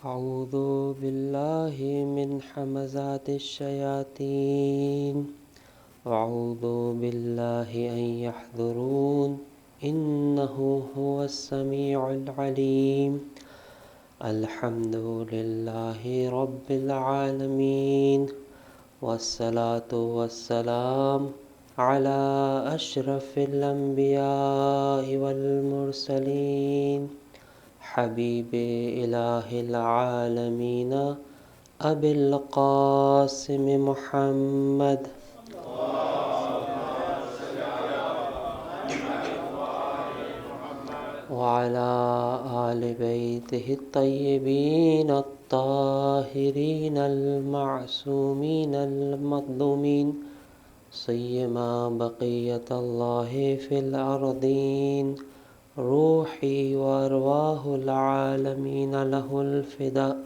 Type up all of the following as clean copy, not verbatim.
أعوذ بالله من همزات الشياطين وأعوذ بالله أن يحضرون إنه هو السميع العليم الحمد لله رب العالمين والصلاة والسلام على أشرف الأنبياء والمرسلين حبيب إله العالمين أبي القاسم محمد وعلى آل بيته الطيبين الطاهرين المعصومين المظلومين سيما بقية الله في الأرضين روحي وأرواح العالمين له الفداء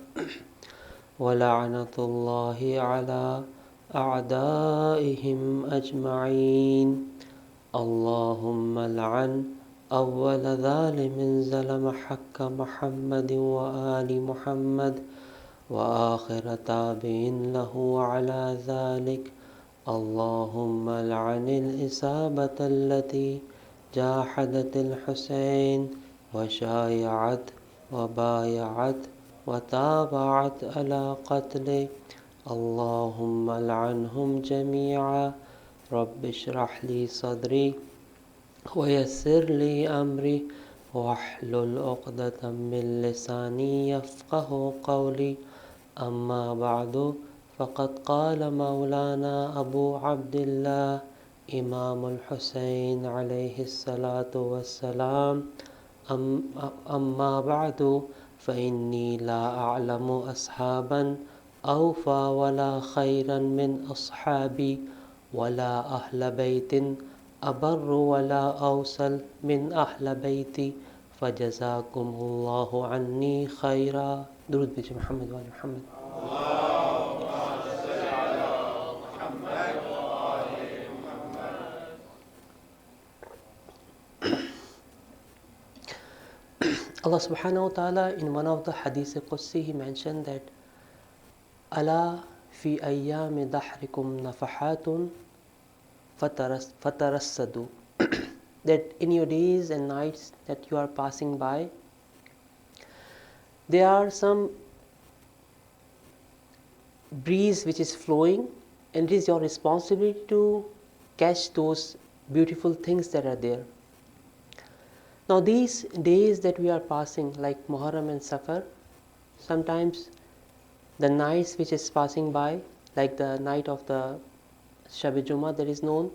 ولعنة الله على أعدائهم أجمعين اللهم لعن أول ظالم ظلم حق محمد وآل محمد وآخر تابع له على ذلك اللهم لعن الإصابة التي جاحدت الحسين وشايعت وبايعت وتابعت على قتله اللهم لعنهم جميعا رب اشرح لي صدري ويسر لي أمري واحلل عقدة من لساني يفقه قولي أما بعد فقد قال مولانا أبو عبد الله امام الحسین علیہ الصلاۃ والسلام اما بعد فإني لا أعلم اصحابا اوفى ولا خيرا من اصحابي ولا اهل بيت ابر ولا اوصل من اهل بيتي فجزاكم الله عني خيرا. درود بجا محمد وآل محمد. Allah subhanahu wa ta'ala in one of the hadith Qudsi he mentioned that ala fi ayyami dahrikum nafahatun fatarassadu that in your days and nights that you are passing by there are some breeze which is flowing and it is your responsibility to catch those beautiful things that are there. Now these days that we are passing like Muharram and Safar, sometimes the nights which is passing by like the night of the Shab Jummah that is known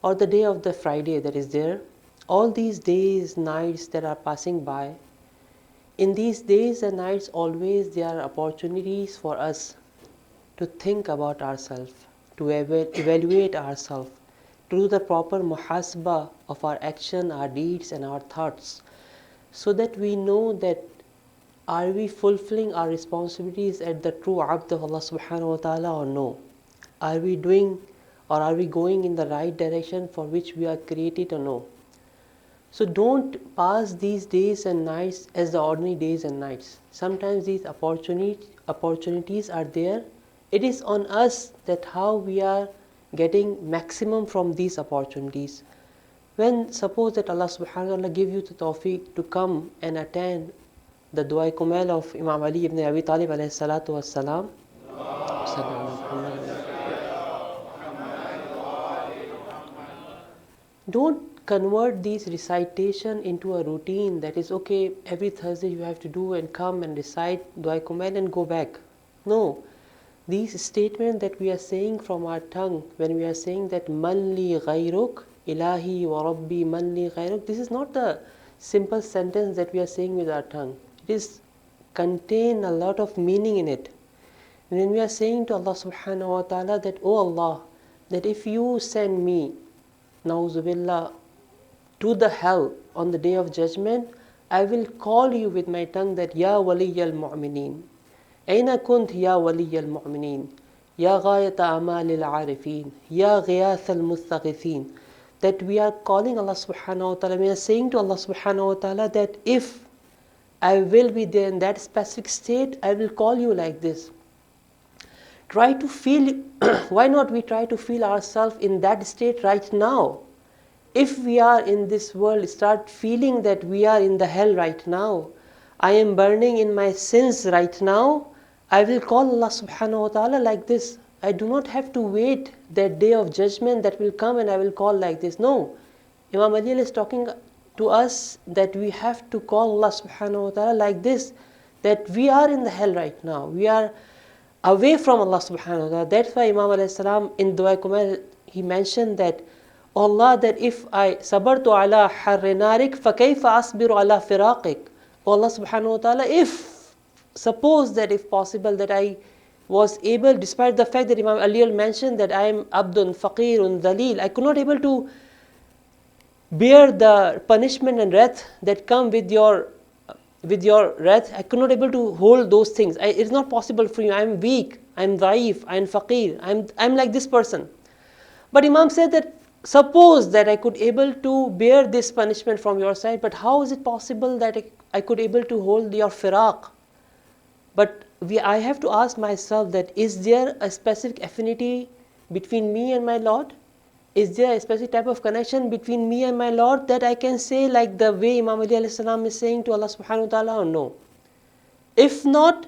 or the day of the Friday that is there, all these days, nights that are passing by, in these days and nights always there are opportunities for us to think about ourselves, to evaluate ourselves, to do the proper muhasaba of our action, our deeds and our thoughts, so that we know that are we fulfilling our responsibilities at the true abd of Allah subhanahu wa ta'ala or no? Are we doing or are we going in the right direction for which we are created or no? So don't pass these days and nights as the ordinary days and nights. Sometimes these opportunities are there. It is on us that how we are getting maximum from these opportunities. When suppose that Allah subhanahu wa ta'ala give you the tawfiq to come and attend the Dua Kumail of Imam Ali ibn Abi Talib alayhi salatu wassalam, don't convert these recitation into a routine that is okay, every Thursday you have to do and come and recite Dua Kumail and go back. No. These statements that we are saying from our tongue, when we are saying that man li ghayruk ilahi wa rabbi man li ghayruk, this is not the simple sentence that we are saying with our tongue. It is contain a lot of meaning in it. When we are saying to Allah subhanahu wa ta'ala that, oh Allah, that if you send me, na'uzubillah, to the hell on the day of judgment, I will call you with my tongue that Ya waliyal mu'mineen, أين كنت يا ولي المؤمنين يا غاية أمال العارفين يا Ghias المستغيثين. That we are calling Allah subhanahu wa ta'ala, we are saying to Allah subhanahu wa ta'ala that if I will be there in that specific state, I will call you like this. Try to feel, why not we try to feel ourselves in that state right now? If we are in this world, start feeling that we are in the hell right now. I am burning in my sins right now. I will call Allah subhanahu wa ta'ala like this. I do not have to wait that day of judgment that will come and I will call like this. No. Imam Ali is talking to us that we have to call Allah subhanahu wa ta'ala like this. That we are in the hell right now. We are away from Allah subhanahu wa ta'ala. That's why Imam alayhi salam in Dua Kumail, he mentioned that, Allah, that if I sabartu ala harri narik, fa kayfa asbiru ala firaqik. Allah subhanahu wa ta'ala, if, suppose that if possible that I was able, despite the fact that Imam Ali mentioned that I am abdun, faqirun, dhalil, I could not able to bear the punishment and wrath that come with your wrath. I could not able to hold those things. It's not possible for you. I am weak, I am dhaif, I am faqir, I am like this person. But Imam said that suppose that I could able to bear this punishment from your side, but how is it possible that I could able to hold your firaq? But I have to ask myself that is there a specific affinity between me and my Lord? Is there a specific type of connection between me and my Lord that I can say like the way Imam Ali alayhi salam is saying to Allah subhanahu wa ta'ala, or no? If not,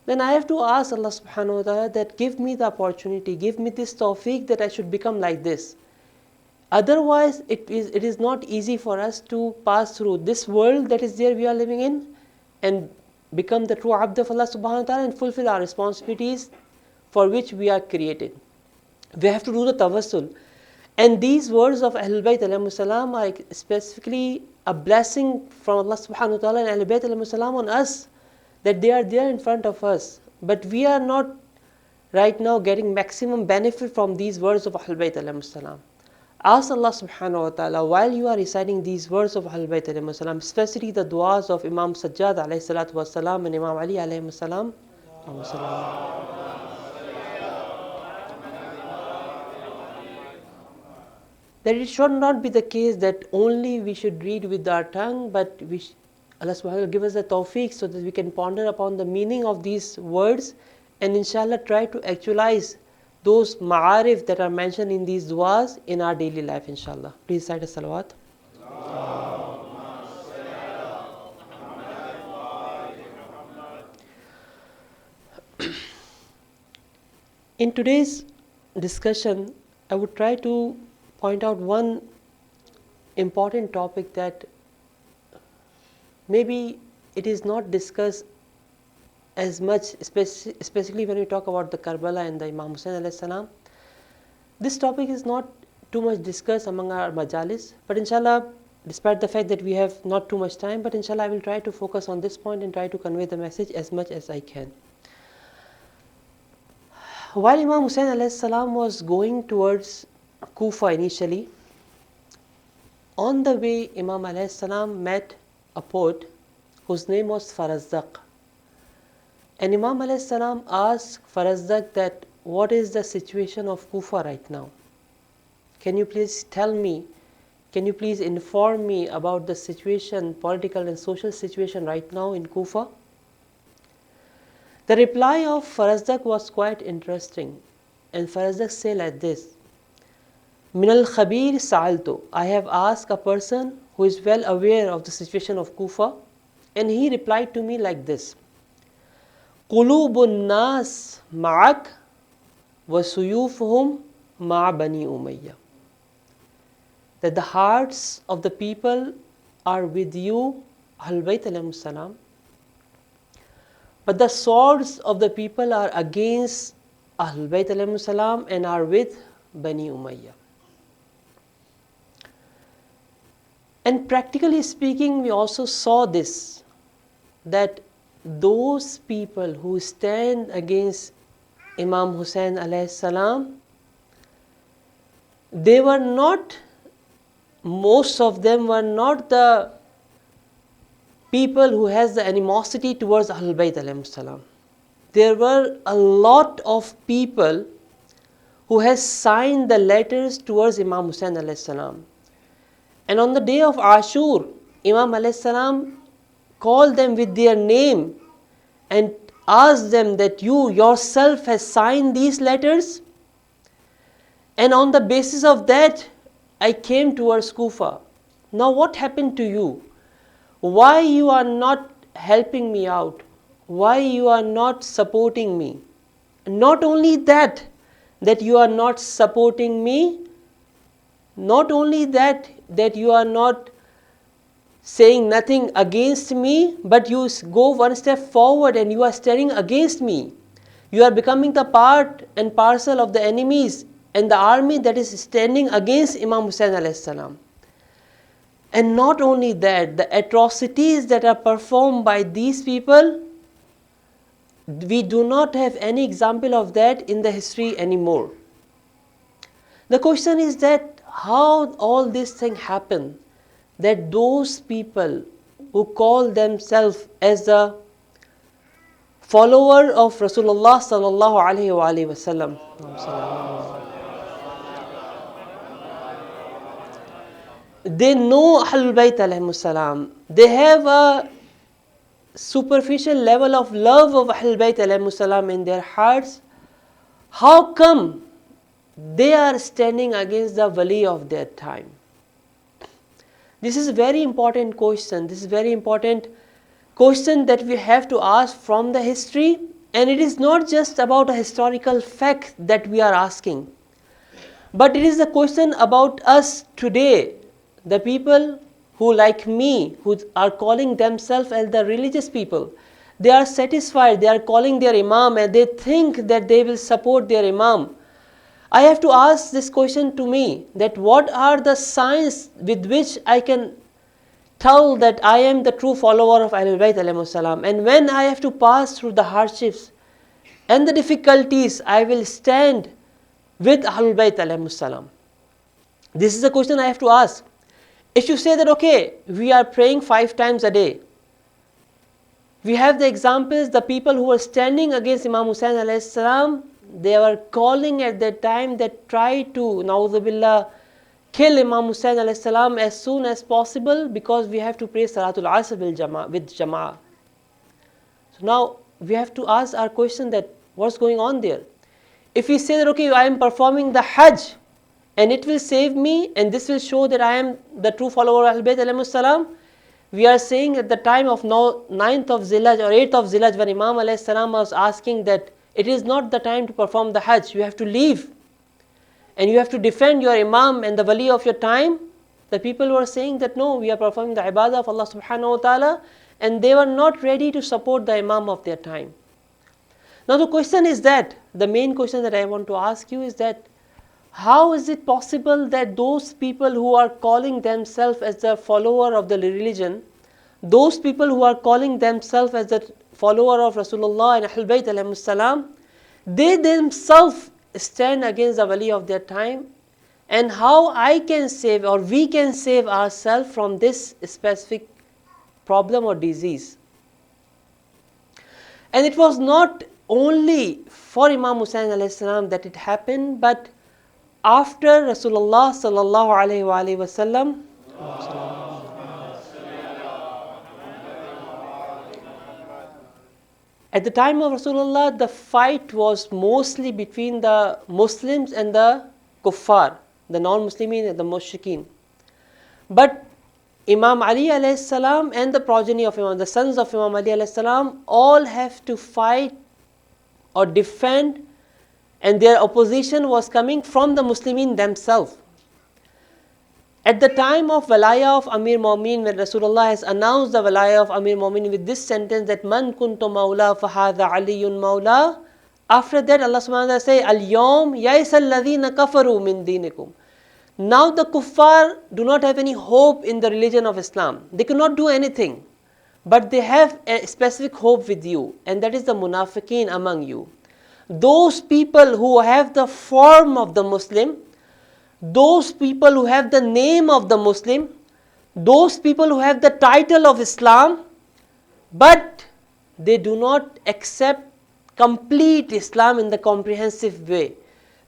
then I have to ask Allah subhanahu wa ta'ala that give me the opportunity, give me this tawfiq that I should become like this. Otherwise, it is not easy for us to pass through this world that is there we are living in and become the true abd of Allah subhanahu wa ta'ala and fulfill our responsibilities for which we are created. We have to do the tawassul. And these words of Ahlul Bayt alayhi salam are specifically a blessing from Allah subhanahu wa ta'ala and Ahlul Bayt alayhi salam on us, that they are there in front of us. But we are not right now getting maximum benefit from these words of Ahlul Bayt alayhi salam. Ask Allah subhanahu wa ta'ala while you are reciting these words of Ahlul Bayt alayhi salam, especially the du'as of Imam Sajjad alayhi salatu wa salam and Imam Ali alayhi salam. That it should not be the case that only we should read with our tongue, but Allah subhanahu wa ta'ala give us the tawfiq so that we can ponder upon the meaning of these words and inshallah try to actualize those ma'arif that are mentioned in these du'as in our daily life, inshallah. Please recite a salawat. In today's discussion, I would try to point out one important topic that maybe it is not discussed as much, especially when we talk about the Karbala and the Imam Hussain alayhi salam. This topic is not too much discussed among our majalis, but inshallah, despite the fact that we have not too much time, but inshallah I will try to focus on this point and try to convey the message as much as I can. While Imam Hussain alayhi salam was going towards Kufa initially, on the way Imam alayhi salam met a poet whose name was Farazdaq. And Imam alayhi salam asked Farazdaq that what is the situation of Kufa right now? Can you please tell me, can you please inform me about the situation, political and social situation right now in Kufa? The reply of Farazdaq was quite interesting, and Farazdaq said like this: Minal Khabir Sa'altu, I have asked a person who is well aware of the situation of Kufa, and he replied to me like this: Qulubun nas ma'ak wa suyufuhum ma' bani Umayyah. That the hearts of the people are with you, Ahlul Bayt alayhim salam, but the swords of the people are against Ahlul Bayt alayhim salam and are with Bani Umayyah. And practically speaking, we also saw this, that those people who stand against Imam Hussain alayhi salam, they were not, most of them were not the people who has the animosity towards Ahlul Bayt alayhim salam. There were a lot of people who has signed the letters towards Imam Hussain alayhi salam. And on the day of Ashur, Imam alayhi salam call them with their name and ask them that you yourself has signed these letters? And on the basis of that, I came towards Kufa. Now what happened to you? Why you are not helping me out? Why you are not supporting me? Not only that you are not supporting me, not only that you are not saying nothing against me, but you go one step forward and you are standing against me. You are becoming the part and parcel of the enemies and the army that is standing against Imam Hussain alayhi salam. And not only that, the atrocities that are performed by these people, we do not have any example of that in the history anymore. The question is that how all this thing happened, that those people who call themselves as the follower of Rasulullah sallallahu alaihi wasallam, they know Ahlul Bayt alayhimus salam. They have a superficial level of love of Ahlul Bayt alayhimus salam in their hearts. How come they are standing against the wali of their time? This is a very important question. This is a very important question that we have to ask from the history. And it is not just about a historical fact that we are asking, but it is a question about us today. The people who, like me, who are calling themselves as the religious people, they are satisfied, they are calling their imam and they think that they will support their imam. I have to ask this question to me, that what are the signs with which I can tell that I am the true follower of Ahlul Bayt alayhimus salam, and when I have to pass through the hardships and the difficulties, I will stand with Ahlul Bayt alayhimus salam. This is a question I have to ask. If you say that, okay, we are praying 5 times a day, we have the examples, the people who were standing against Imam Hussain alayhi salam, they were calling at that time that try to, na'udhu billah, kill Imam Hussain alayhi salam as soon as possible, because we have to pray Salatul Asr with Jama'ah. So now we have to ask our question that what's going on there? If we say that, okay, I am performing the Hajj and it will save me and this will show that I am the true follower of Ahlul Bayt alayhimus salam, we are saying at the time of 9th of Zilhaj or 8th of Zilhaj, when Imam alayhi salam was asking that it is not the time to perform the Hajj, you have to leave and you have to defend your imam and the wali of your time, the people were saying that no, we are performing the ibadah of Allah subhanahu wa ta'ala, and they were not ready to support the imam of their time. Now the question is that, the main question that I want to ask you is that, how is it possible that those people who are calling themselves as the follower of the religion, those people who are calling themselves as the follower of Rasulullah and Ahlul Bayt alayhimus salam, they themselves stand against the wali of their time, and how I can save or we can save ourselves from this specific problem or disease. And it was not only for Imam Hussain alayhi salam that it happened, but after Rasulullah sallallahu alaihi wasallam, at the time of Rasulullah, the fight was mostly between the Muslims and the kuffar, the non-Muslimin and the mushrikeen. But Imam Ali alayhi salam and the progeny of Imam, the sons of Imam Ali alayhi salam, all have to fight or defend, and their opposition was coming from the Muslimin themselves. At the time of Walaya of Amir Mu'min, when Rasulullah has announced the Walaya of Amir Mu'min with this sentence that Man kuntu mawla fahadha aliyun mawla, after that Allah subhanahu wa ta'ala say, Al-yawm yaisa alladhina kafaru min dinikum. Now the kuffar do not have any hope in the religion of Islam. They cannot do anything. But they have a specific hope with you, and that is the munafiqeen among you. Those people who have the form of the Muslim, those people who have the name of the Muslim, those people who have the title of Islam, but they do not accept complete Islam in the comprehensive way.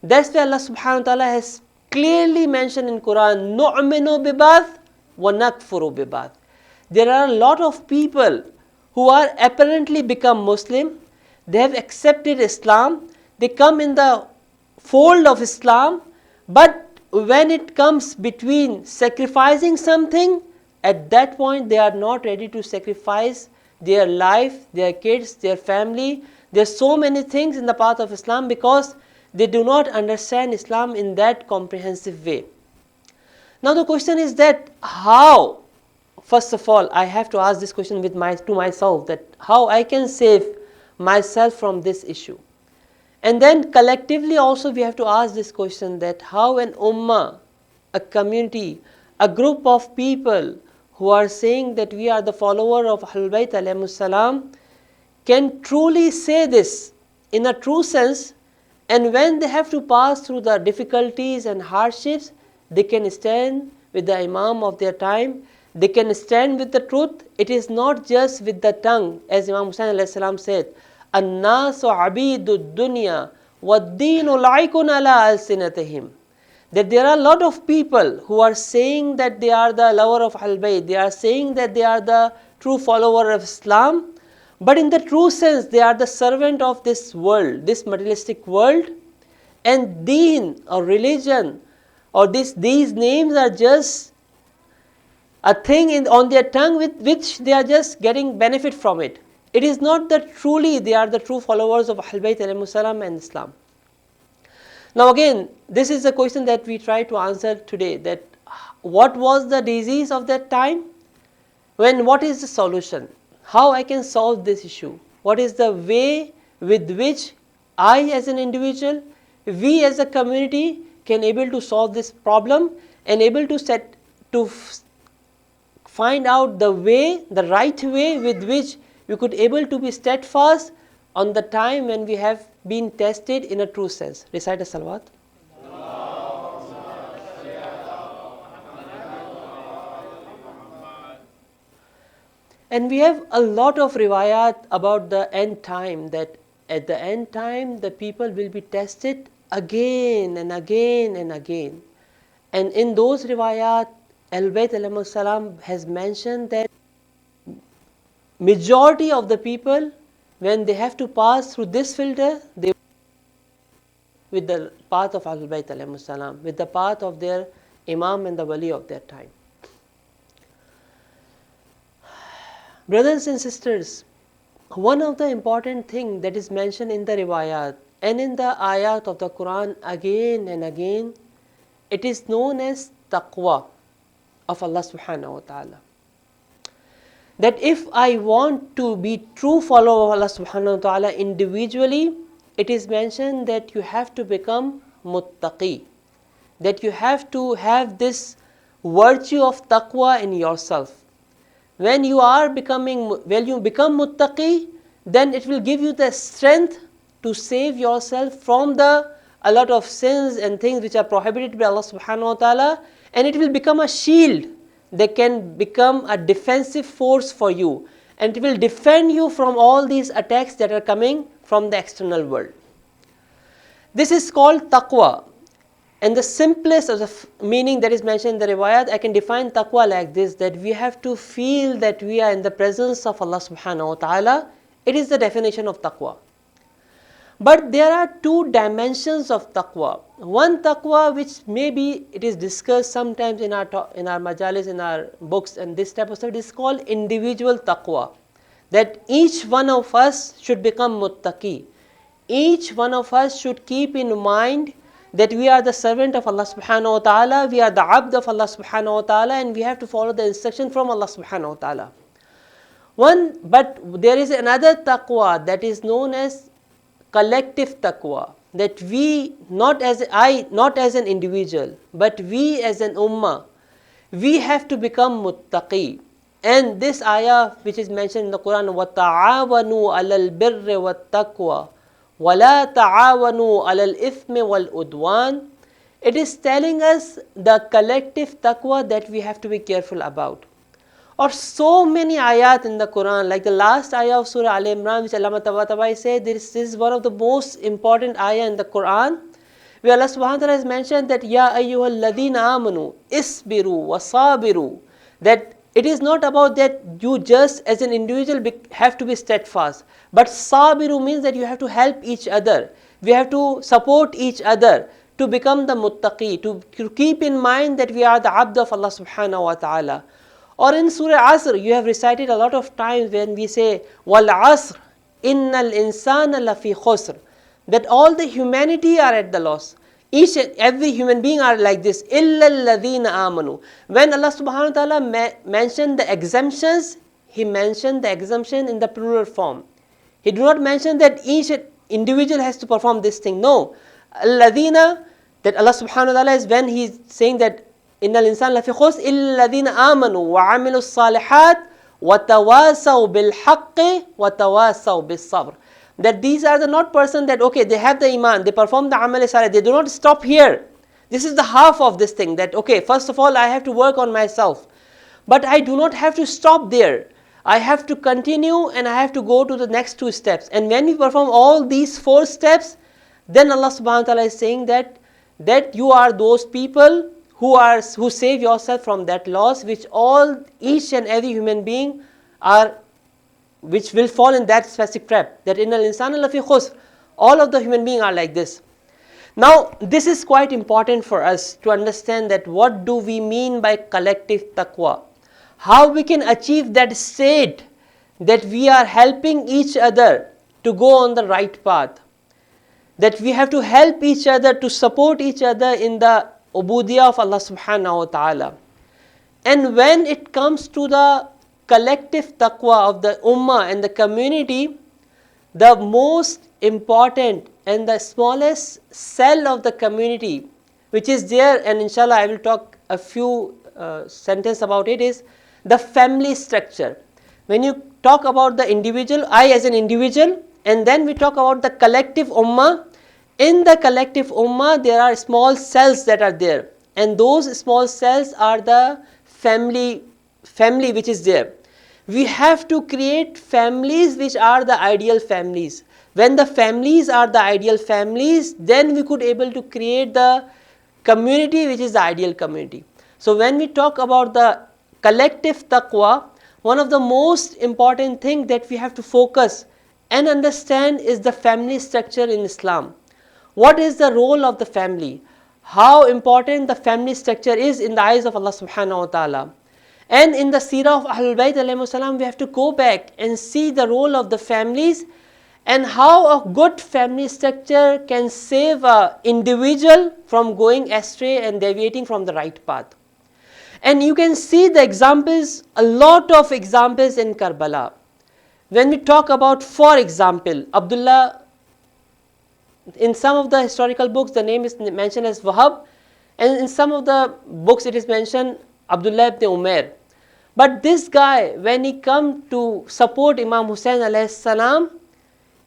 That's why Allah subhanahu wa ta'ala has clearly mentioned in Quran, نُؤْمِنُ بِبَعْضٍ وَنَكْفُرُ بِبَعْضٍ. there are a lot of people who are apparently become Muslim, they have accepted Islam, they come in the fold of Islam, but when it comes between sacrificing something, at that point they are not ready to sacrifice their life, their kids, their family. There are so many things in the path of Islam because they do not understand Islam in that comprehensive way. Now the question is that how, first of all, I have to ask this question to myself, that how I can save myself from this issue. And then collectively also we have to ask this question, that how an ummah, a community, a group of people who are saying that we are the follower of Ahlul Bayt alayhimus salam can truly say this in a true sense, and when they have to pass through the difficulties and hardships, they can stand with the Imam of their time, they can stand with the truth. It is not just with the tongue, as Imam Hussain alayhi salam said, "An-nasu abidud dunya wad-deenu laikun ala alsinatihim." That there are a lot of people who are saying that they are the lover of Ahlul Bayt, they are saying that they are the true follower of Islam, but in the true sense they are the servant of this world, this materialistic world, and deen or religion or these names are just a thing on their tongue with which they are just getting benefit from it. It is not that truly they are the true followers of Ahlul Bayt alayhimus salam and Islam. Now again, this is a question that we try to answer today, that what was the disease of that time? What is the solution? How I can solve this issue? What is the way with which I as an individual, we as a community can able to solve this problem and able to find out the way, the right way with which we could able to be steadfast on the time when we have been tested in a true sense. Recite a salawat. And we have a lot of riwayat about the end time, that at the end time the people will be tested again and again and again. And in those riwayat, Ahlul Bayt alayhimus salam has mentioned that majority of the people, when they have to pass through this filter, they with the path of Ahlul Bayt alayhimus salam, with the path of their Imam and the Wali of their time. Brothers and sisters, one of the important things that is mentioned in the riwayat and in the ayat of the Quran again and again, it is known as Taqwa of Allah subhanahu wa ta'ala. That if I want to be true follower of Allah subhanahu wa ta'ala individually, it is mentioned that you have to become muttaqi, that you have to have this virtue of taqwa in yourself. When you become muttaqi, then it will give you the strength to save yourself from a lot of sins and things which are prohibited by Allah subhanahu wa ta'ala, and it will become a shield that can become a defensive force for you, and it will defend you from all these attacks that are coming from the external world. This is called taqwa. And the simplest of the meaning that is mentioned in the riwayat, I can define taqwa like this, that we have to feel that we are in the presence of Allah subhanahu wa ta'ala. It is the definition of taqwa. But there are two dimensions of taqwa. One taqwa which maybe it is discussed sometimes in our majalis, in our books and this type of stuff, it is called individual taqwa. That each one of us should become muttaqi. Each one of us should keep in mind that we are the servant of Allah subhanahu wa ta'ala, we are the abd of Allah subhanahu wa ta'ala, and we have to follow the instruction from Allah subhanahu wa ta'ala. But there is another taqwa that is known as collective taqwa, that we, not as an individual, but we as an ummah, we have to become muttaqi. And this ayah which is mentioned in the Quran, وَتَعَاوَنُوا عَلَى الْبِرِّ وَالتَّقْوَى وَلَا تَعَاوَنُوا عَلَى الْإِثْمِ وَالْعُدْوَانِ. It is telling us the collective taqwa that we have to be careful about. Or so many ayat in the Quran, like the last ayah of Surah Al Imran, which Allah Tabai said, this is one of the most important ayah in the Quran, where Allah subhanahu wa ta'ala has mentioned that Ya ayyuhal ladina amanu isbiru wa sabiru, that it is not about that you just as an individual have to be steadfast, but sabiru means that you have to help each other, we have to support each other to become the muttaqi, to keep in mind that we are the abd of Allah subhanahu wa ta'ala. Or in Surah Asr, you have recited a lot of times when we say, wal asr, innal insana lafi khusr, that all the humanity are at the loss. Each and every human being are like this. Illa alladhina amanu. When Allah subhanahu wa ta'ala mentioned the exemptions, He mentioned the exemption in the plural form. He did not mention that each individual has to perform this thing. No. Alladhina, that Allah subhanahu wa ta'ala is when He is saying that innal insana lafi khusr illa alladhina amanu wa amilu salihat wa tawasaw bil haqqi wa tawasaw bis sabr. That these are the not person that okay, they have the iman, they perform the amal salih, they do not stop here. This is the half of this thing, that okay, first of all I have to work on myself, but I do not have to stop there. I have to continue and I have to go to the next 2 steps. And when we perform all these 4 steps, then Allah subhanahu wa ta'ala is saying that you are those people who save yourself from that loss, which each and every human being are, which will fall in that specific trap, that innal insana lafi khusr. All of the human beings are like this. Now, this is quite important for us to understand that what do we mean by collective taqwa? How we can achieve that state that we are helping each other to go on the right path. That we have to help each other, to support each other in the ubudiyah of Allah subhanahu wa ta'ala. And when it comes to the collective taqwa of the ummah and the community, the most important and the smallest cell of the community which is there, and inshallah I will talk a few sentences about it, is the family structure. When you talk about the individual, I as an individual, and then we talk about the collective ummah. In the collective ummah there are small cells that are there, and those small cells are the family which is there. We have to create families which are the ideal families. When the families are the ideal families, then we could able to create the community which is the ideal community. So when we talk about the collective taqwa, one of the most important thing that we have to focus and understand is the family structure in Islam. What is the role of the family? How important the family structure is in the eyes of Allah subhanahu wa ta'ala. And in the seerah of Ahlul Bayt alayhimus salam, we have to go back and see the role of the families and how a good family structure can save an individual from going astray and deviating from the right path. And you can see the examples, a lot of examples in Karbala. When we talk about, for example, Abdullah, in some of the historical books the name is mentioned as Wahab, and in some of the books it is mentioned Abdullah ibn Umair. But this guy, when he come to support Imam Hussain alayhi salam,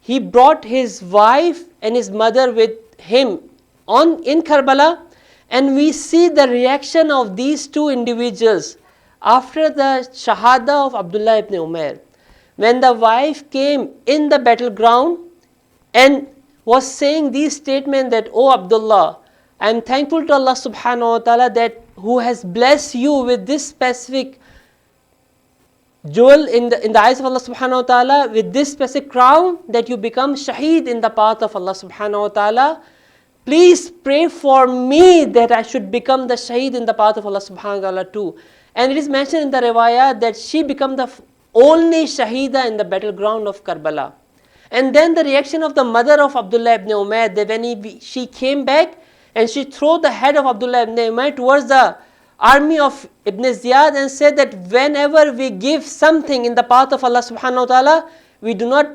he brought his wife and his mother with him in Karbala, and we see the reaction of these 2 individuals after the shahada of Abdullah ibn Umair. When the wife came in the battleground and was saying these statements that, "Oh Abdullah, I am thankful to Allah subhanahu wa ta'ala that who has blessed you with this specific jewel in the eyes of Allah subhanahu wa ta'ala, with this specific crown, that you become shaheed in the path of Allah subhanahu wa ta'ala. Please pray for me that I should become the shaheed in the path of Allah subhanahu wa ta'ala too." And it is mentioned in the riwayah that she became the only shaheeda in the battleground of Karbala. And then the reaction of the mother of Abdullah ibn Umair, that when she came back and she threw the head of Abdullah ibn Umair towards the army of Ibn Ziyad and said that whenever we give something in the path of Allah subhanahu wa ta'ala, we do not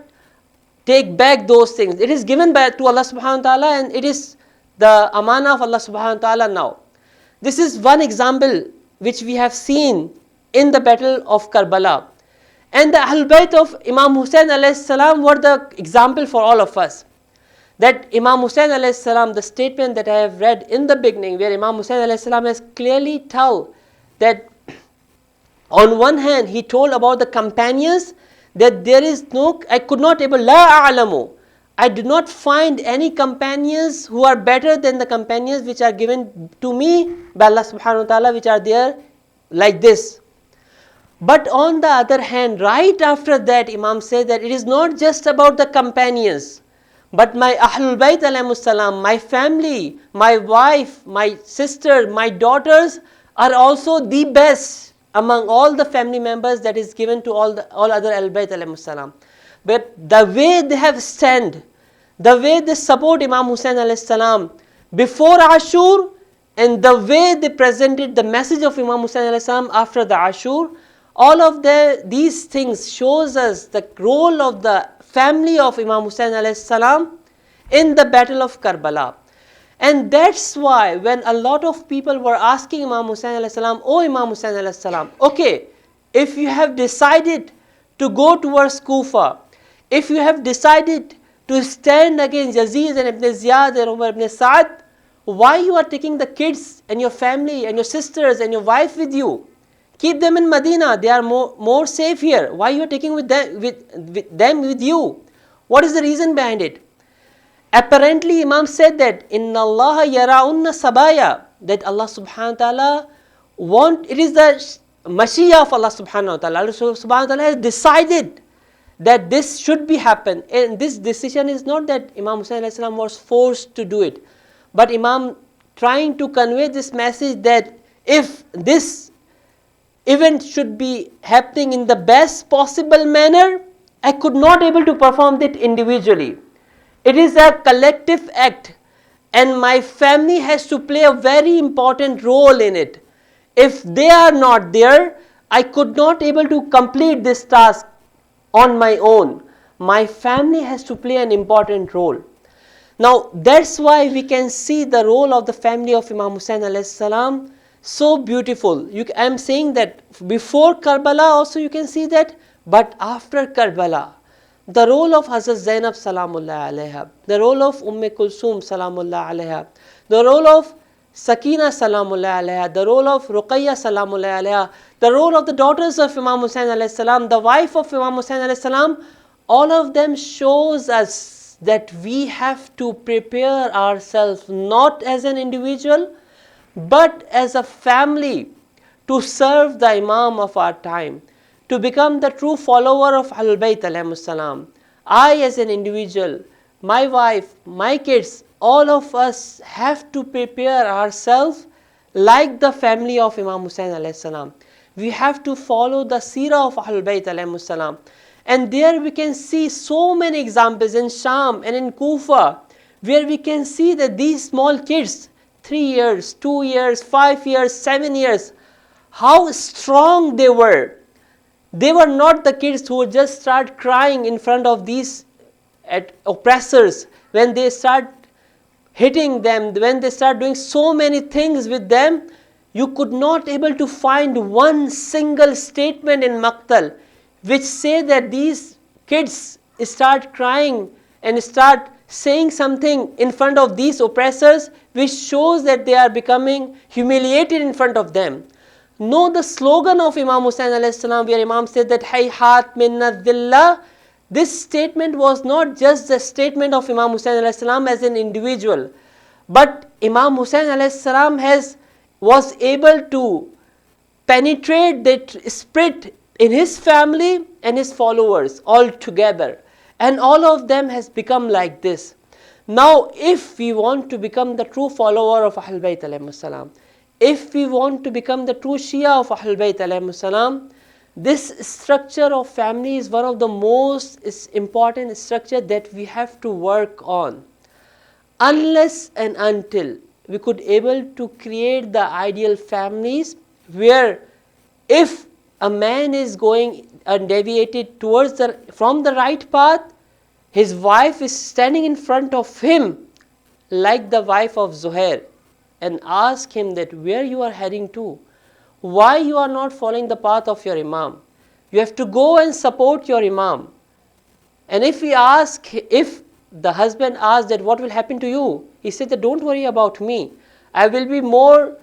take back those things. It is given back to Allah subhanahu wa ta'ala, and it is the amana of Allah subhanahu wa ta'ala now. This is one example which we have seen in the battle of Karbala. And the Ahlul Bayt of Imam Hussain alayhi salam were the example for all of us. That Imam Hussain alayhi salam, the statement that I have read in the beginning, where Imam Hussain alayhi salam has clearly told that on one hand he told about the companions that there is no, I could not able, la a'lamu, I did not find any companions who are better than the companions which are given to me by Allah subhanahu wa ta'ala, which are there like this. But on the other hand, right after that, Imam says that it is not just about the companions, but my Ahlul Bayt alayhimus salam, my family, my wife, my sister, my daughters are also the best among all the family members that is given to all other Ahlul Bayt alayhimus salam. But the way they have stand, the way they support Imam Hussain alayhi salam before Ashur, and the way they presented the message of Imam Hussain alayhi salam after the Ashur, all of these things shows us the role of the family of Imam Hussain alayhi salam in the battle of Karbala. And that's why when a lot of people were asking Imam Hussain alayhi salam, "Oh Imam Hussain alayhi salam, okay, if you have decided to go towards Kufa, if you have decided to stand against Yazid and Ibn Ziyad and Umar ibn Sa'd, why you are taking the kids and your family and your sisters and your wife with you? Keep them in Medina, they are more safe here. Why you are taking with them with you? What is the reason behind it?" Apparently Imam said that Inna Allah yara'unna sabaya, that Allah subhanahu wa ta'ala it is the Mashiach of Allah subhanahu wa ta'ala. Allah subhanahu wa ta'ala has decided that this should be happen, and this decision is not that Imam Hussain alayhi salam was forced to do it, but Imam trying to convey this message that if this event should be happening in the best possible manner, I could not able to perform that individually. It is a collective act, and my family has to play a very important role in it. If they are not there, I could not able to complete this task on my own. My family has to play an important role. Now that's why we can see the role of the family of Imam Hussain alayhi salam so beautiful. I am saying that before Karbala also you can see that, but after Karbala, the role of Hazrat Zainab salamullah alayha, the role of Kulsum salamullah alayha, the role of Sakina salamullah alayha, the role of Ruqayya salamullah alayha, the role of the daughters of Imam Hussain alayhi salam, the wife of Imam Hussain alayhi salam, all of them shows us that we have to prepare ourselves not as an individual but as a family to serve the Imam of our time, to become the true follower of Ahlul Bayt alayhimus salam. I as an individual, my wife, my kids, all of us have to prepare ourselves like the family of Imam Hussain alayhi salam. We have to follow the seerah of Ahlul Bayt alayhimus salam. And there we can see so many examples in Sham and in Kufa, where we can see that these small kids, 3 years, 2 years, 5 years, 7 years, how strong they were. They were not the kids who would just start crying in front of these oppressors when they start hitting them, when they start doing so many things with them. You could not able to find one single statement in Maqtal which say that these kids start crying and start saying something in front of these oppressors which shows that they are becoming humiliated in front of them. No, the slogan of Imam Hussain alayhi salam, where Imam said that hayhat minna dhillah, this statement was not just the statement of Imam Hussain alayhi salam as an individual, but Imam Hussain alayhi salam was able to penetrate that spirit in his family and his followers all together, and all of them has become like this. Now if we want to become the true follower of Ahlul Bayt alayhimus salam, if we want to become the true Shia of Ahlul Bayt alayhimus salam, this structure of family is one of the most important structure that we have to work on. Unless and until we could able to create the ideal families where if a man is going and deviated towards from the right path, his wife is standing in front of him like the wife of Zuhair and ask him that where you are heading to, why you are not following the path of your Imam. You have to go and support your Imam. And if the husband asks that what will happen to you, he said that don't worry about me, I will be more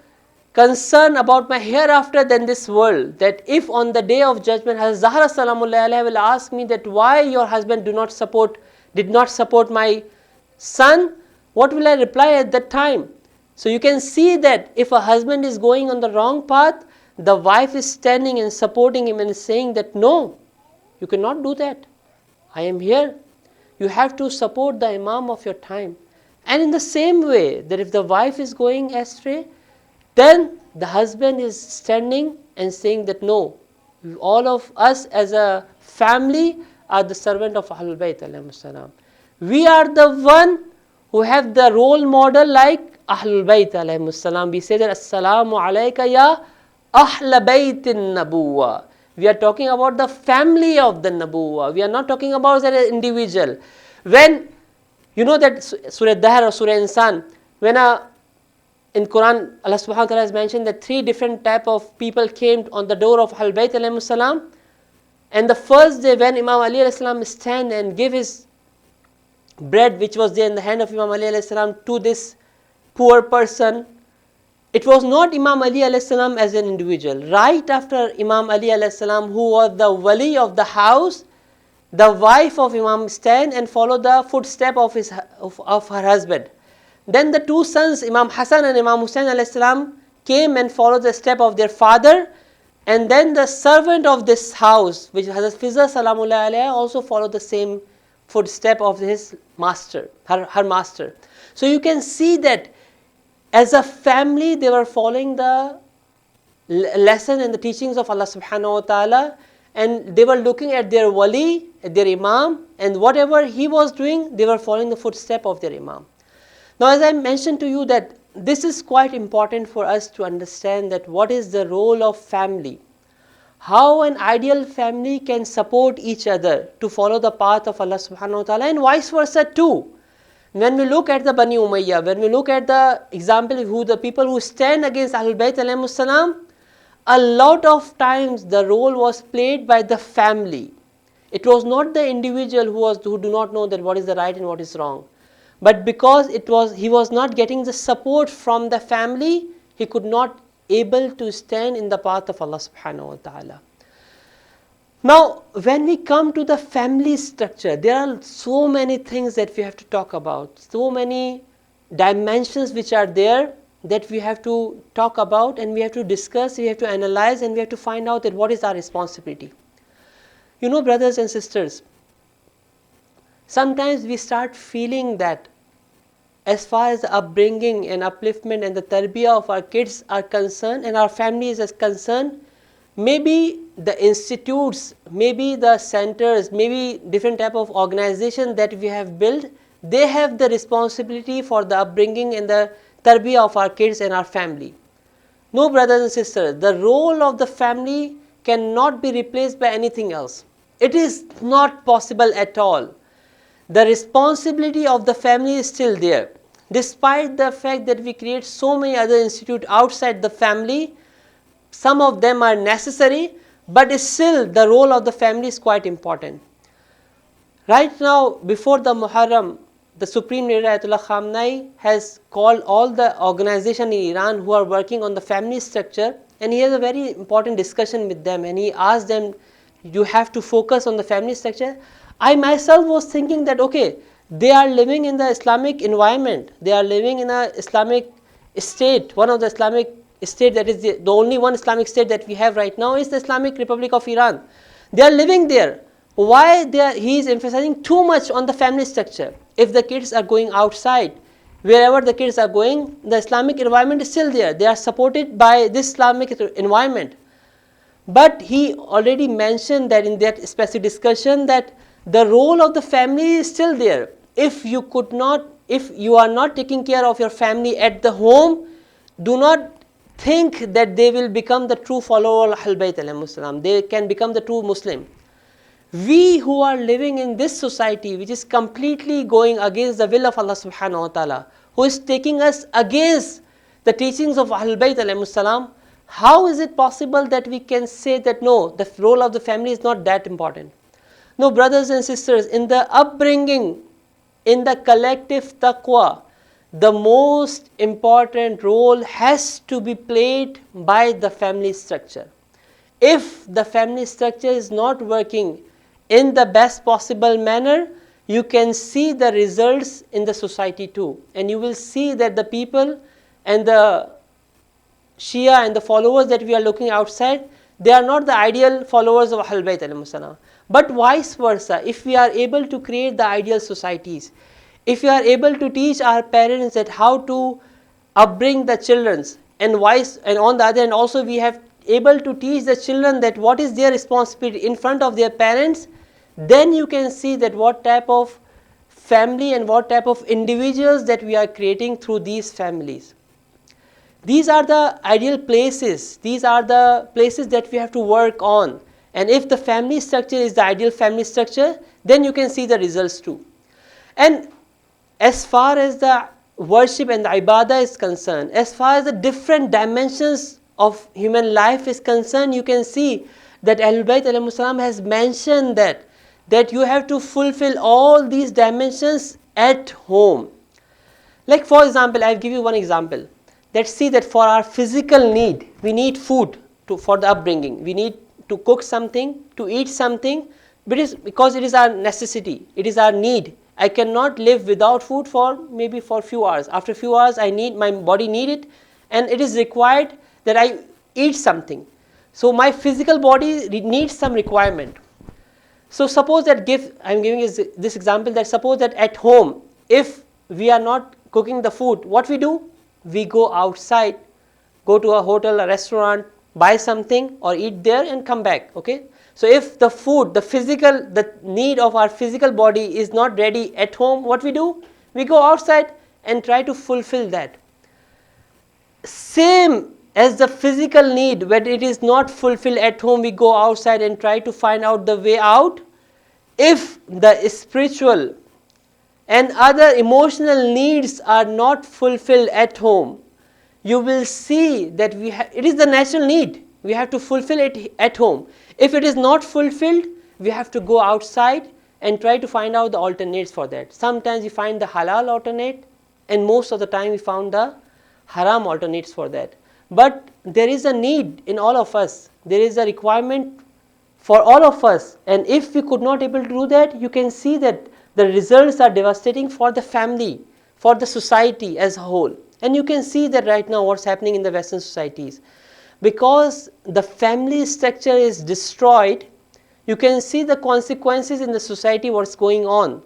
concerned about my hereafter than this world. That if on the day of judgment Hazrat Zahra salamullah alayha will ask me that why your husband did not support my son, what will I reply at that time? So you can see that if a husband is going on the wrong path, the wife is standing and supporting him and saying that no, you cannot do that. I am here. You have to support the Imam of your time. And in the same way, that if the wife is going astray, then the husband is standing and saying that no, all of us as a family are the servant of Ahlul Bayt alayhi salam. We are the one who have the role model like Ahlul Bayt alayhi salam. We say that Assalamu alayka ya Ahl Baytin Nabuwa. We are talking about the family of the Nabuwa. We are not talking about as an individual. When you know that Surah Dahr or Surah Insan, when in Quran Allah subhanahu wa ta'ala has mentioned that 3 different type of people came on the door of Ahlul Bayt alayhi salam. And the first day when Imam Ali alayhi salam stand and give his bread which was there in the hand of Imam Ali alayhi salam to this poor person, it was not Imam Ali alayhi salam as an individual. Right after Imam Ali alayhi salam, who was the wali of the house, the wife of Imam stand and follow the footstep of her husband. Then the 2 sons, Imam Hassan and Imam Hussain alayhi salam, came and followed the step of their father. And then the servant of this house, which is Hazrat Fizza Salamullah alayha, also followed the same footstep of his master, her master. So you can see that as a family they were following the lesson and the teachings of Allah subhanahu wa ta'ala, and they were looking at their wali, at their imam, and whatever he was doing, they were following the footstep of their imam. Now as I mentioned to you that this is quite important for us to understand that what is the role of family. How an ideal family can support each other to follow the path of Allah subhanahu wa ta'ala, and vice versa too. When we look at the Bani Umayyah, when we look at the example of the people who stand against Ahlul Bayt alayhi salam, a lot of times the role was played by the family. It was not the individual who do not know that what is the right and what is wrong. But because he was not getting the support from the family, he could not able to stand in the path of Allah subhanahu wa ta'ala. Now, when we come to the family structure, there are so many things that we have to talk about, so many dimensions which are there that we have to talk about, and we have to discuss, we have to analyze, and we have to find out that what is our responsibility. You know, brothers and sisters, sometimes we start feeling that as far as the upbringing and upliftment and the tarbiyah of our kids are concerned and our families is concerned, maybe the institutes, maybe the centers, maybe different type of organizations that we have built, they have the responsibility for the upbringing and the tarbiyah of our kids and our family. No, brothers and sisters, the role of the family cannot be replaced by anything else. It is not possible at all. The responsibility of the family is still there. Despite the fact that we create so many other institutes outside the family, some of them are necessary, but still the role of the family is quite important. Right now, before the Muharram, the Supreme Leader Ayatollah Khamenei has called all the organizations in Iran who are working on the family structure, and he has a very important discussion with them, and he asked them, you have to focus on the family structure. I myself was thinking that okay, they are living in the Islamic environment, they are living in an Islamic state. One of the Islamic state that is the only one Islamic state that we have right now is the Islamic Republic of Iran. They are living there. Why he is emphasizing too much on the family structure? If the kids are going outside, wherever the kids are going, the Islamic environment is still there. They are supported by this Islamic environment. But he already mentioned that in that specific discussion that the role of the family is still there. If you are not taking care of your family at the home, do not think that they will become the true follower of Ahlul Bayt alayhi salam. They can become the true Muslim. We who are living in this society which is completely going against the will of Allah subhanahu wa ta'ala, who is taking us against the teachings of Ahlul Bayt alayhi salam, how is it possible that we can say that no, the role of the family is not that important? No, brothers and sisters, in the upbringing, in the collective taqwa, the most important role has to be played by the family structure. If the family structure is not working in the best possible manner, you can see the results in the society too. And you will see that the people and the Shia and the followers that we are looking outside, they are not the ideal followers of Ahlul Bayt alayhi salam. But vice versa, if we are able to create the ideal societies, if we are able to teach our parents that how to upbring the children, and on the other hand also we have able to teach the children that what is their responsibility in front of their parents, then you can see that what type of family and what type of individuals that we are creating through these families. These are the ideal places, these are the places that we have to work on. And if the family structure is the ideal family structure, then you can see the results too. And as far as the worship and the ibadah is concerned, as far as the different dimensions of human life is concerned, you can see that Ahlul Bayt alayhi salam has mentioned that you have to fulfill all these dimensions at home. Like for example, I'll give you one example. Let's see that for our physical need, we need food for the upbringing. We need to cook something, to eat something, because it is our necessity, it is our need. I cannot live without food for maybe for few hours. After few hours, my body need it, and it is required that I eat something. So my physical body needs some requirement. So suppose that I'm giving this example, that suppose that at home, if we are not cooking the food, what we do? We go outside, go to a hotel, a restaurant, buy something or eat there and come back. Okay. So if the food, the need of our physical body is not ready at home, what we do? We go outside and try to fulfill that. Same as the physical need, when it is not fulfilled at home, we go outside and try to find out the way out. If the spiritual and other emotional needs are not fulfilled at home, you will see that it is the natural need. We have to fulfill it at home. If it is not fulfilled, we have to go outside and try to find out the alternates for that. Sometimes we find the halal alternate, and most of the time we found the haram alternates for that. But there is a need in all of us. There is a requirement for all of us. And if we could not able to do that, you can see that the results are devastating for the family, for the society as a whole. And you can see that right now what's happening in the Western societies. Because the family structure is destroyed, you can see the consequences in the society, what's going on.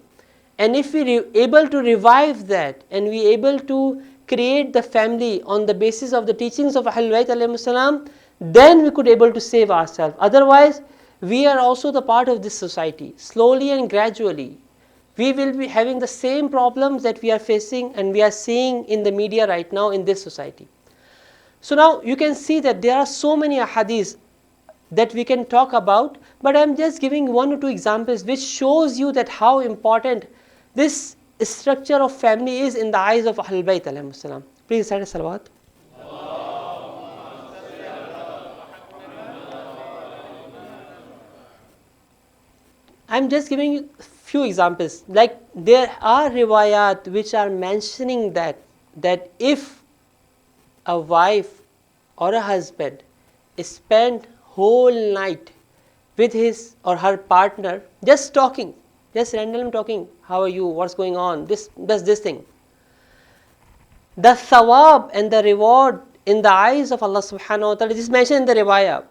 And if we are able to revive that, and we are able to create the family on the basis of the teachings of Ahlul Bayt alayhi salam, then we could able to save ourselves. Otherwise, we are also the part of this society. Slowly and gradually, we will be having the same problems that we are facing and we are seeing in the media right now in this society. So now you can see that there are so many ahadiths that we can talk about, but I am just giving one or two examples which shows you that how important this structure of family is in the eyes of Ahlul Bayt alayhi salam. Please recite a salawat. I am just giving you few examples. Like there are riwayat which are mentioning that if a wife or a husband spend whole night with his or her partner, just talking, just randomly talking, how are you, what's going on, this does this thing, the thawab and the reward in the eyes of Allah subhanahu wa ta'ala, this is mentioned in the riwayah,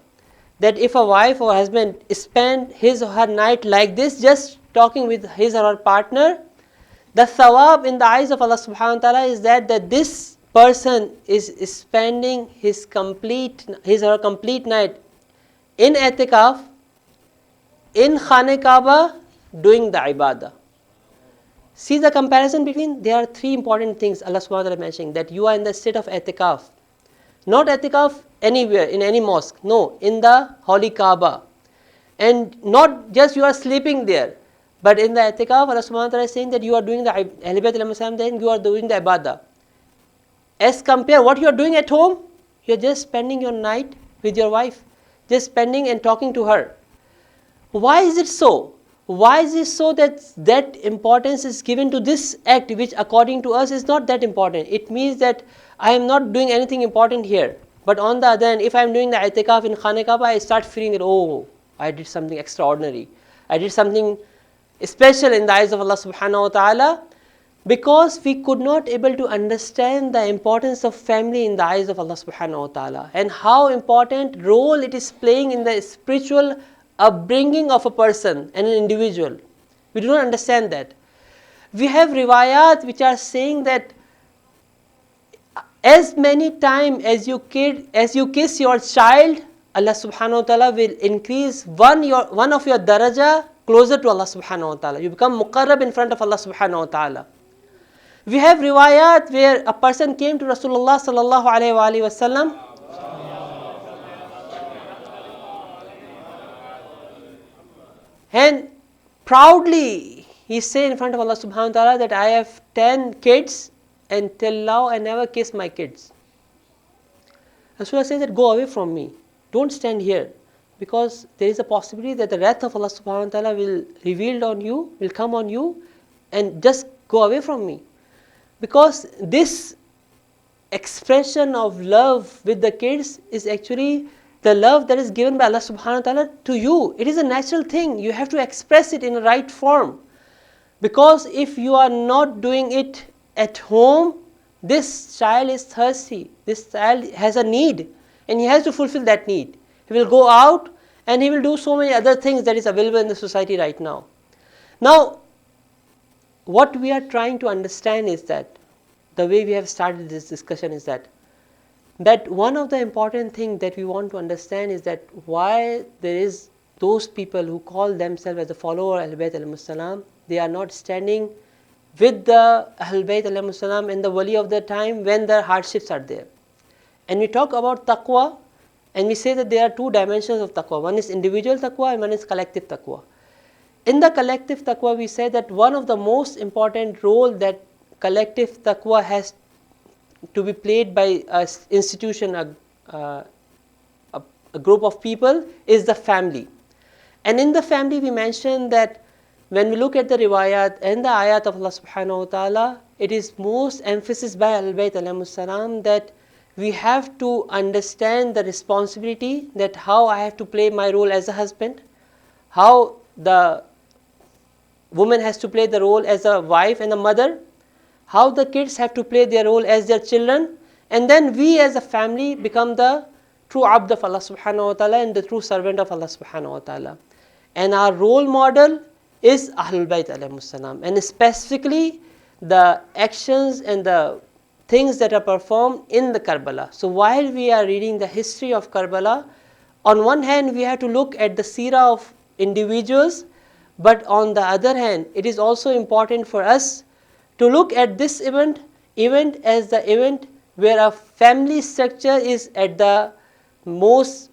that if a wife or husband spend his or her night like this, just talking with his or her partner, the thawab in the eyes of Allah subhanahu wa ta'ala is that this person is spending his or her complete night in i'tikaf, in Khane Kaaba, doing the ibadah. See the comparison between, there are three important things Allah subhanahu wa ta'ala mentioning, that you are in the state of i'tikaf. Not i'tikaf anywhere, in any mosque, no, in the holy Kaaba. And not just you are sleeping there, but in the i'tikaf, Allah subhanahu wa ta'ala is saying that you are doing the Ahlul Bayt alayhi salam, then you are doing the ibadah. As compare what you are doing at home, you are just spending your night with your wife, just spending and talking to her. Why is it so? Why is it so that importance is given to this act, which according to us is not that important? It means that I am not doing anything important here. But on the other hand, if I am doing the i'tikaf in Khane Kaaba, I start feeling that, oh, I did something extraordinary. I did something special in the eyes of Allah subhanahu wa ta'ala. because we could not able to understand the importance of family in the eyes of Allah subhanahu wa ta'ala, and how important role it is playing in the spiritual upbringing of a person and an individual. We do not understand that. We have riwayat which are saying that as many times as you kiss your child, Allah subhanahu wa ta'ala will increase one of your daraja closer to Allah subhanahu wa ta'ala. You become muqarrab in front of Allah subhanahu wa ta'ala. We have riwayat where a person came to Rasulullah sallallahu alaihi wasallam and proudly he said in front of Allah subhanahu wa ta'ala that I have 10 kids and till now I never kissed my kids. Rasulullah says that go away from me, don't stand here, because there is a possibility that the wrath of Allah subhanahu wa ta'ala will revealed on you, will come on you, and just go away from me. Because this expression of love with the kids is actually the love that is given by Allah subhanahu wa ta'ala to you. It is a natural thing. You have to express it in the right form. Because if you are not doing it at home, this child is thirsty. This child has a need and he has to fulfill that need. He will go out and he will do so many other things that is available in the society right now. Now, what we are trying to understand is that the way we have started this discussion is that one of the important things that we want to understand is that why there is those people who call themselves as a follower of Ahlul Bayt alayhimus salam, they are not standing with the Ahlul Bayt alayhimus salam in the wali of the time when the hardships are there. And we talk about taqwa and we say that there are two dimensions of taqwa. One is individual taqwa and one is collective taqwa. In the collective taqwa, we say that one of the most important role that collective taqwa has to be played by an institution, a group of people, is the family. And in the family, we mentioned that when we look at the riwayat and the ayat of Allah subhanahu wa ta'ala, it is most emphasis by Ahlul Bayt alayhimus salam that we have to understand the responsibility, that how I have to play my role as a husband, how the woman has to play the role as a wife and a mother, how the kids have to play their role as their children, and then we as a family become the true abd of Allah subhanahu wa ta'ala and the true servant of Allah subhanahu wa ta'ala. And our role model is Ahlul Bayt alayhimus salam, and specifically the actions and the things that are performed in the Karbala. So while we are reading the history of Karbala, on one hand we have to look at the seerah of individuals, but on the other hand it is also important for us to look at this event as the event where a family structure is at the most,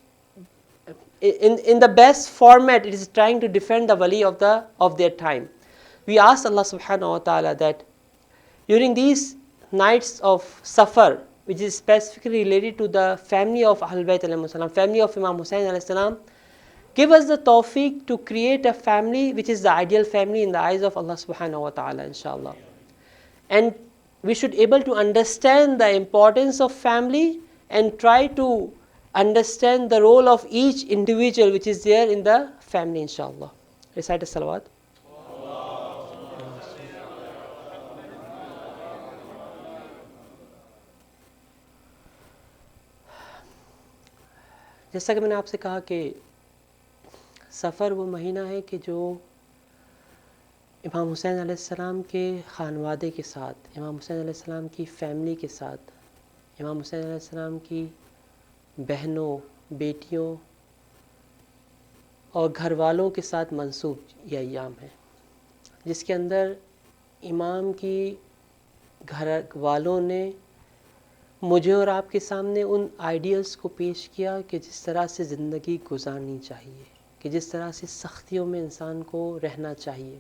in the best format. It is trying to defend the wali of their time. We ask Allah subhanahu wa ta'ala that during these nights of Safar, which is specifically related to the family of Ahlul Bayt alayhimus salam, family of Imam Hussain alayhis salam, give us the tawfiq to create a family which is the ideal family in the eyes of Allah subhanahu wa ta'ala, inshallah. And we should able to understand the importance of family and try to understand the role of each individual which is there in the family, inshallah. Recite a salawat. जैसा कि मैंने आपसे कहा कि सफ़र वो महीना है कि जो इमाम हुसैन अलैहिस्सलाम के ख़ानवादे के साथ, इमाम हुसैन अलैहिस्सलाम की फ़ैमिली के साथ, इमाम हुसैन अलैहिस्सलाम की बहनों, बेटियों और घर वालों के साथ मंसूब यह अय्याम है, जिसके अंदर इमाम की घर वालों ने मुझे और आपके सामने उन आइडियल्स को पेश किया कि जिस तरह से ज़िंदगी गुजारनी चाहिए, कि जिस तरह से सख्तियों में इंसान को रहना चाहिए।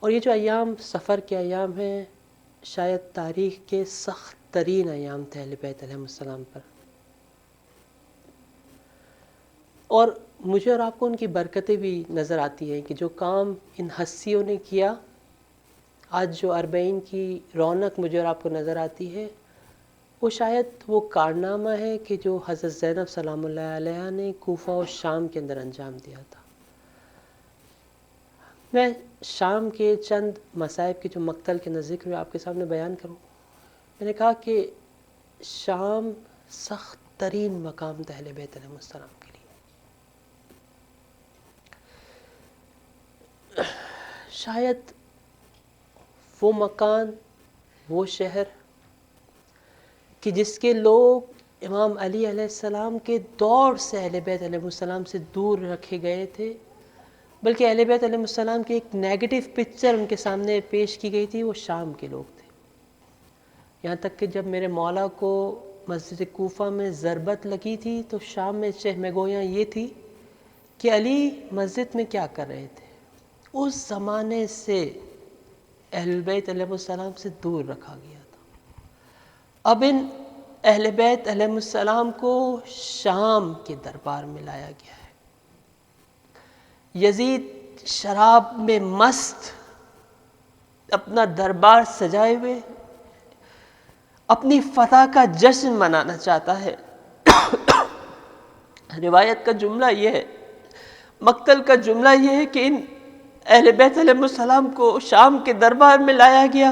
और ये जो अय्याम सफ़र के अय्याम हैं, शायद तारीख़ के सख्त तरीन अय्याम थे अहले बैत अलैहिस्सलाम पर, और मुझे और आपको उनकी बरकतें भी नज़र आती हैं कि जो काम इन हस्तियों ने किया, आज जो अरबईन की रौनक मुझे और आपको नज़र आती है, वो शायद वो कारनामा है कि जो हज़रत ज़ैनब सलामुल्लाह अलैहा ने कूफा और शाम के अंदर अंजाम दिया था। میں شام کے چند مصائب کے جو مقتل کے ذکر ہوئے آپ کے سامنے بیان کروں. میں نے کہا کہ شام سخت ترین مقام تھا اہل بیت علیہ السلام کے لیے. شاید وہ مکان، وہ شہر کہ جس کے لوگ امام علی علیہ السلام کے دور سے اہل بیت علیہ السلام سے دور رکھے گئے تھے، بلکہ اہل بیت علیہ السلام کی ایک نیگیٹو پکچر ان کے سامنے پیش کی گئی تھی، وہ شام کے لوگ تھے. یہاں تک کہ جب میرے مولا کو مسجد کوفہ میں ضربت لگی تھی تو شام میں چہمگویاں یہ تھی کہ علی مسجد میں کیا کر رہے تھے. اس زمانے سے اہل بیت علیہ السلام سے دور رکھا گیا تھا. اب ان اہل بیت علیہ السلام کو شام کے دربار میں لایا گیا ہے. یزید شراب میں مست اپنا دربار سجائے ہوئے اپنی فتح کا جشن منانا چاہتا ہے. روایت کا جملہ یہ ہے، مقتل کا جملہ یہ ہے کہ ان اہل بیت علیہ السلام کو شام کے دربار میں لایا گیا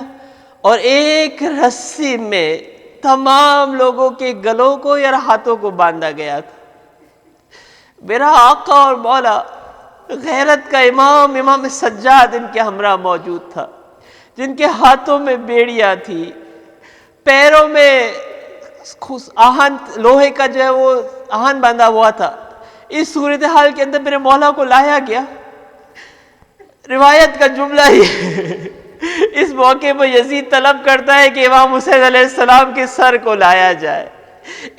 اور ایک رسی میں تمام لوگوں کے گلوں کو یا ہاتھوں کو باندھا گیا تھا. میرا آقا اور مولا غیرت کا امام سجاد ان کے ہمراہ موجود تھا، جن کے ہاتھوں میں بیڑیاں تھی، پیروں میں آہن لوہے کا جو ہے وہ آہن باندھا ہوا تھا. اس صورتحال کے اندر میرے مولا کو لایا گیا. روایت کا جملہ ہی اس موقع پر یزید طلب کرتا ہے کہ امام حسین علیہ السلام کے سر کو لایا جائے.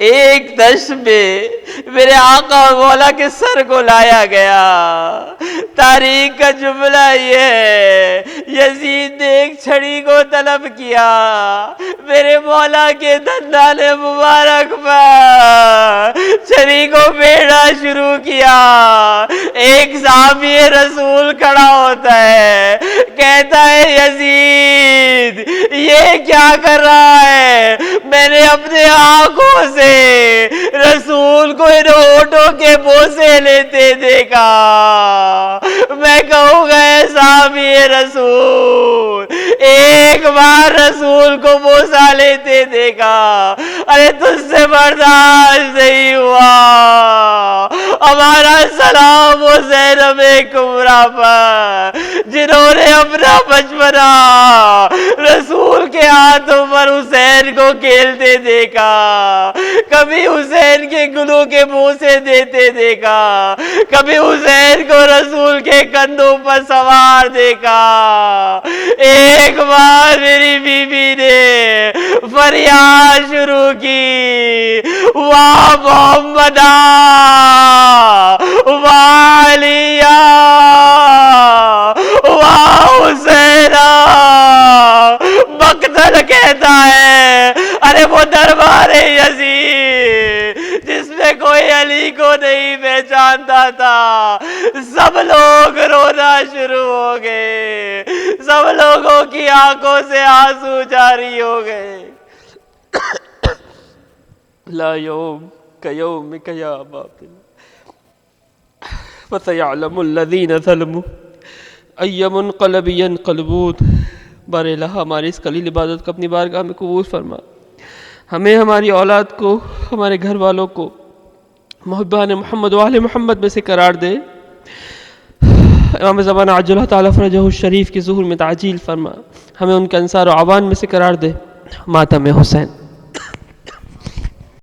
ایک دشت میں میرے آقا اور مولا کے سر کو لایا گیا. تاریخ کا جملہ یہ ہے، یزید نے ایک چھڑی کو طلب کیا، میرے مولا کے دندان مبارک پر چھڑی کو پھیرنا شروع کیا. ایک صحابی رسول کھڑا ہوتا ہے، کہتا ہے یزید یہ کیا کر رہا ہے؟ میں نے اپنے آنکھوں سے رسول کو ان ہونٹوں کے بوسے لیتے دیکھا. میں کہوں گا اے صحابی رسول، ایک بار رسول کو بوسا لیتے دیکھا، ارے تجھ سے برداشت نہیں ہوا. ہمارا سلام وہ زینب کبریٰ پر جنہوں نے اپنا بچپنا رسول کے ہاتھوں پر حسین کو کھیلتے دیکھا، کبھی حسین کے گلوں کے بوسے دیتے دیکھا، کبھی حسین کو رسول کے کندھوں پر سوار دیکھا. ایک بار میری بیوی نے فریاد شروع کی، واہ محمدہ واہ علیہ واہ حسینہ. مقتل کہتا ہے ارے وہ دربار یزید جس میں کوئی علی کو نہیں پہچانتا تھا. سب لوگ رونا شروع ہو گئے، سب لوگوں کی آنکھوں سے آنسو جاری ہو گئے. لا یوم کیومک یا باطل فسیعلم الذین ظلموا ای منقلب ینقلبون. بار الہ ہماری اس قلیل عبادت کو اپنی بارگاہ میں قبول فرما. ہمیں، ہماری اولاد کو، ہمارے گھر والوں کو محبان محمد و آل محمد میں سے قرار دے. امام زمانہ عجل اللہ تعالیٰ فرجہ الشریف کی ظہور میں تعجیل فرما. ہمیں ان کے انصار و عوان میں سے قرار دے. ماتم حسین.